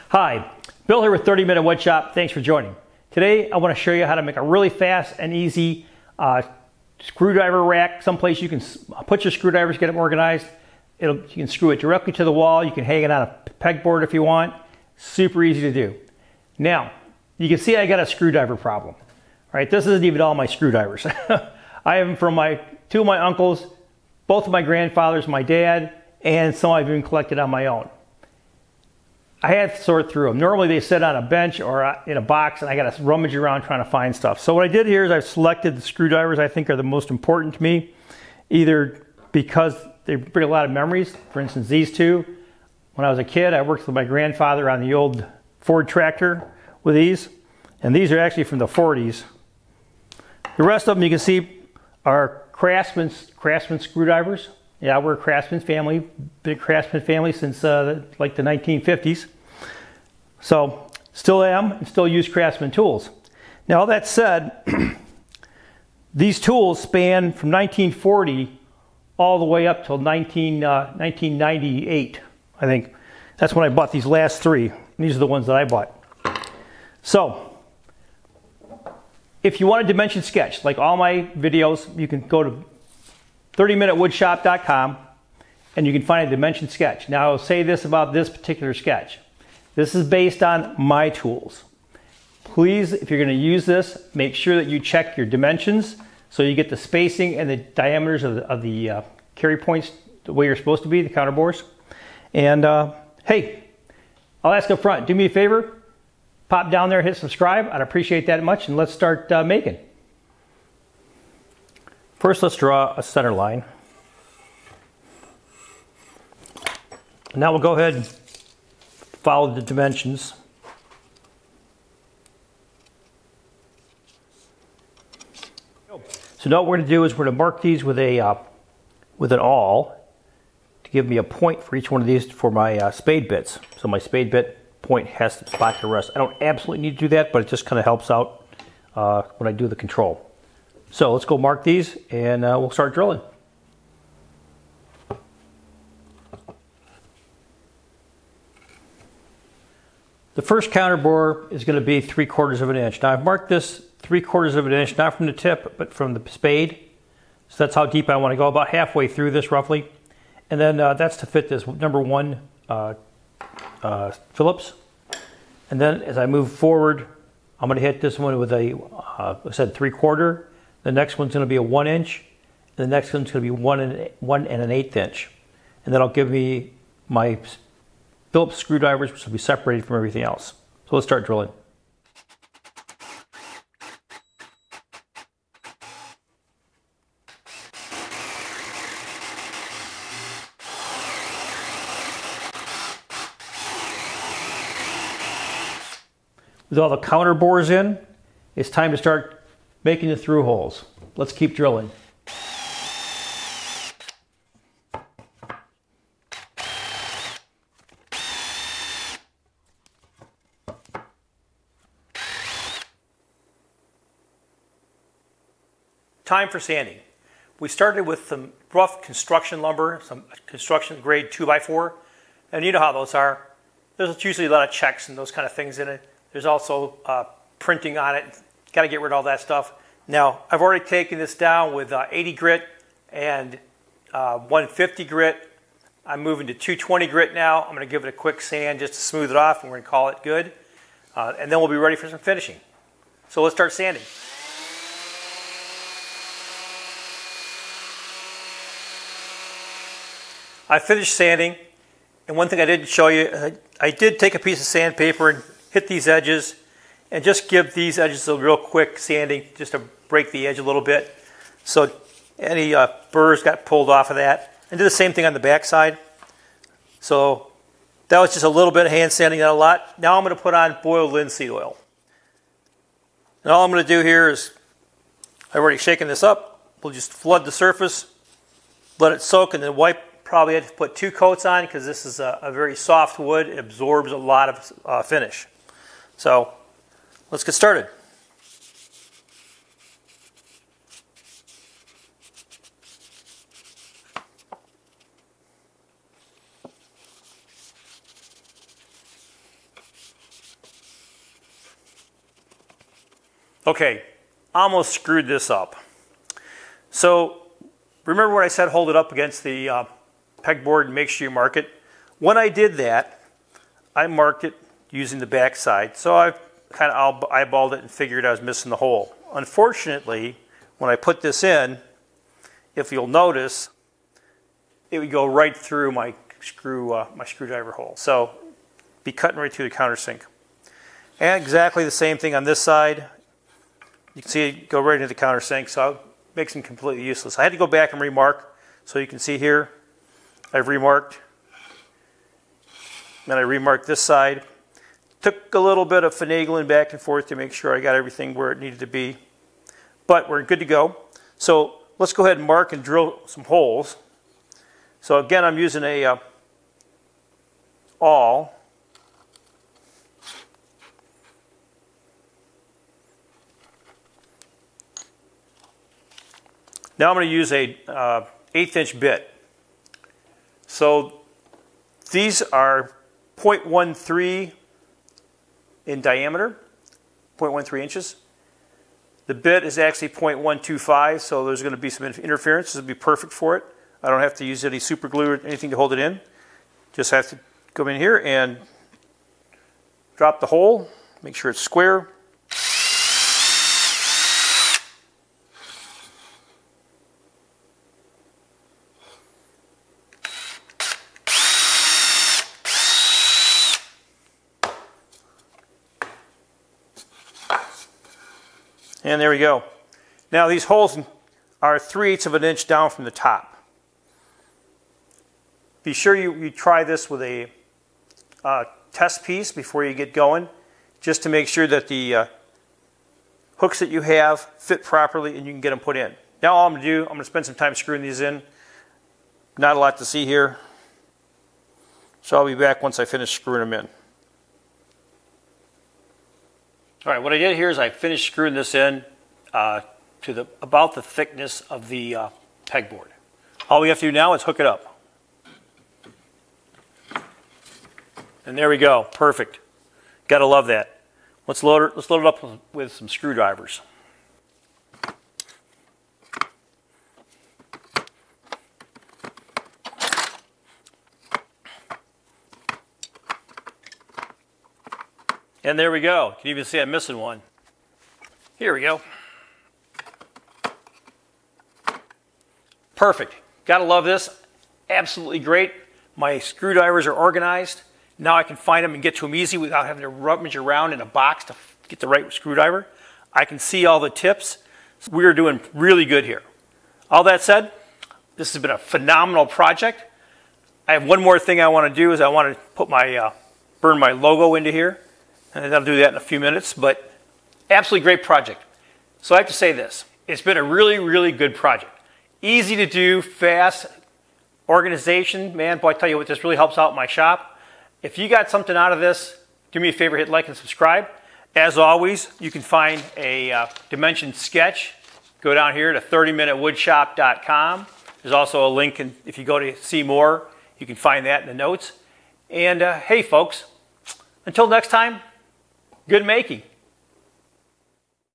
Hi, Bill here with 30-Minute Woodshop. Thanks for joining. Today I want to show you how to make a really fast and easy screwdriver rack. Someplace you can put your screwdrivers, get them organized. You can screw it directly to the wall. You can hang it on a pegboard if you want. Super easy to do. Now, you can see I got a screwdriver problem. All right, this isn't even all my screwdrivers. I have them from two of my uncles, both of my grandfathers, my dad, and some I've even collected on my own. I had to sort through them. Normally they sit on a bench or in a box, and I got to rummage around trying to find stuff. So what I did here is I've selected the screwdrivers I think are the most important to me, either because they bring a lot of memories. For instance, these two. When I was a kid, I worked with my grandfather on the old Ford tractor with these, and these are actually from the 40s. The rest of them you can see are Craftsman screwdrivers. Yeah, we're a Craftsman family, big Craftsman family since like the 1950s. So still am and still use Craftsman tools. Now all that said, these tools span from 1940 all the way up till 1998, I think. That's when I bought these last three. These are the ones that I bought. So if you want a dimension sketch, like all my videos, you can go to 30minutewoodshop.com and you can find a dimension sketch. Now I'll say this about this particular sketch. This is based on my tools. Please, if you're going to use this, make sure that you check your dimensions so you get the spacing and the diameters of the carry points the way you're supposed to be, the counter bores. And hey, I'll ask up front, do me a favor, pop down there, hit subscribe. I'd appreciate that much, and let's start making. First, let's draw a center line. Now we'll go ahead and follow the dimensions. So now what we're going to do is we're going to mark these with an awl to give me a point for each one of these for my spade bits. So my spade bit point has to spot the rest. I don't absolutely need to do that, but it just kind of helps out when I do the control. So let's go mark these and we'll start drilling. The first counter bore is going to be 3/4 of an inch. Now I've marked this 3/4 of an inch, not from the tip, but from the spade. So that's how deep I want to go, about halfway through this roughly. And then that's to fit this number 1 Phillips. And then as I move forward, I'm going to hit this one with a, I said 3/4. The next one's going to be a 1 inch. And the next one's going to be 1 and 1/8 inch. And that'll give me my Phillips screwdrivers, which will be separated from everything else. So let's start drilling. With all the counter bores in, it's time to start making the through holes. Let's keep drilling. Time for sanding. We started with some rough construction lumber, some construction grade 2x4, and you know how those are. There's usually a lot of checks and those kind of things in it. There's also printing on it. Got to get rid of all that stuff. Now, I've already taken this down with 80 grit and 150 grit. I'm moving to 220 grit now. I'm going to give it a quick sand just to smooth it off, and we're going to call it good. And then we'll be ready for some finishing. So let's start sanding. I finished sanding, and one thing I didn't show you, I did take a piece of sandpaper and hit these edges and just give these edges a real quick sanding just to break the edge a little bit so any burrs got pulled off of that. And do the same thing on the back side. So that was just a little bit of hand sanding, not a lot. Now I'm going to put on boiled linseed oil. And all I'm going to do here is, I've already shaken this up. We'll just flood the surface, let it soak, and then wipe. Probably had to put 2 coats on because this is a very soft wood. It absorbs a lot of finish. So let's get started. Okay, almost screwed this up. So remember when I said hold it up against the pegboard and make sure you mark it? When I did that, I marked it using the back side. So I kind of eyeballed it and figured I was missing the hole. Unfortunately, when I put this in, if you'll notice, it would go right through my screwdriver hole. So be cutting right through the countersink. And exactly the same thing on this side. You can see it go right into the countersink, so it makes them completely useless. I had to go back and remark, so you can see here, I've remarked. Then I remarked this side. Took a little bit of finagling back and forth to make sure I got everything where it needed to be. But we're good to go. So let's go ahead and mark and drill some holes. So again, I'm using a awl. Now I'm going to use a 1/8 inch bit. So these are 0.13 in diameter, 0.13 inches. The bit is actually 0.125, so there's going to be some interference. This will be perfect for it. I don't have to use any super glue or anything to hold it in. Just have to come in here and drop the hole, make sure it's square. And there we go. Now these holes are 3/8 of an inch down from the top. Be sure you try this with a test piece before you get going, just to make sure that the hooks that you have fit properly and you can get them put in. Now all I'm going to do, I'm going to spend some time screwing these in. Not a lot to see here. So I'll be back once I finish screwing them in. All right, what I did here is I finished screwing this in to about the thickness of the pegboard. All we have to do now is hook it up. And there we go, perfect. Gotta love that. Let's load it up with some screwdrivers. And there we go. You can even see I'm missing one. Here we go. Perfect. Gotta love this. Absolutely great. My screwdrivers are organized. Now I can find them and get to them easy without having to rummage around in a box to get the right screwdriver. I can see all the tips. We are doing really good here. All that said, this has been a phenomenal project. I have one more thing I want to do is I want to put my burn my logo into here. And I'll do that in a few minutes, but absolutely great project. So I have to say this, it's been a really, really good project. Easy to do, fast, organization, man, boy, I tell you what, this really helps out my shop. If you got something out of this, do me a favor, hit like and subscribe. As always, you can find a dimension sketch. Go down here to 30minutewoodshop.com. There's also a link, and if you go to see more, you can find that in the notes. And hey folks, until next time, good making.